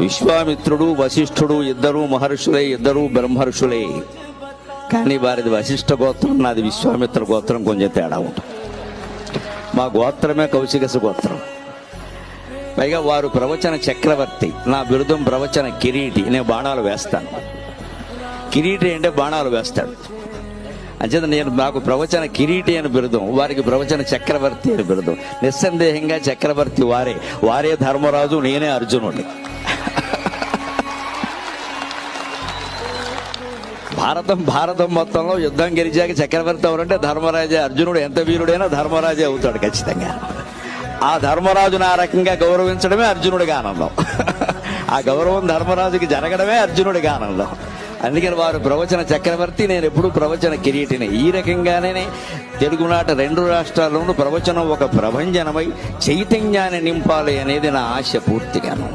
విశ్వామిత్రుడు వశిష్ఠుడు ఇద్దరు మహర్షులే, ఇద్దరు బ్రహ్మర్షులే. కానీ వారిది వశిష్ఠ గోత్రం, నాది విశ్వామిత్ర గోత్రం, కొంచెం తేడా ఉంటుంది. మా గోత్రమే కౌశికస గోత్రం. పైగా వారు ప్రవచన చక్రవర్తి, నా బిరుదం ప్రవచన కిరీటి. నేను బాణాలు వేస్తాను. కిరీటి అంటే బాణాలు వేస్తాడు. అంచేత నాకు ప్రవచన కిరీటి అని బిరుదం, వారికి ప్రవచన చక్రవర్తి అని బిరుదం. నిస్సందేహంగా చక్రవర్తి వారే ధర్మరాజు, నేనే అర్జునుడి. భారతం మొత్తంలో యుద్ధం గెలిచాక చక్రవర్తి ఎవరంటే ధర్మరాజే. అర్జునుడు ఎంత వీరుడైనా ధర్మరాజే అవుతాడు ఖచ్చితంగా. ఆ ధర్మరాజును ఆ రకంగా గౌరవించడమే అర్జునుడిగా ఆనందం. ఆ గౌరవం ధర్మరాజుకి జరగడమే అర్జునుడిగా ఆనందం. అందుకని వారు ప్రవచన చక్రవర్తి, నేను ఎప్పుడు ప్రవచన కిరీటిని. ఈ రకంగానే తెలుగునాట 2 రాష్ట్రాల్లోనూ ప్రవచనం ఒక ప్రభంజనమై చైతన్యాన్ని నింపాలి అనేది నా ఆశ పూర్తిగాను.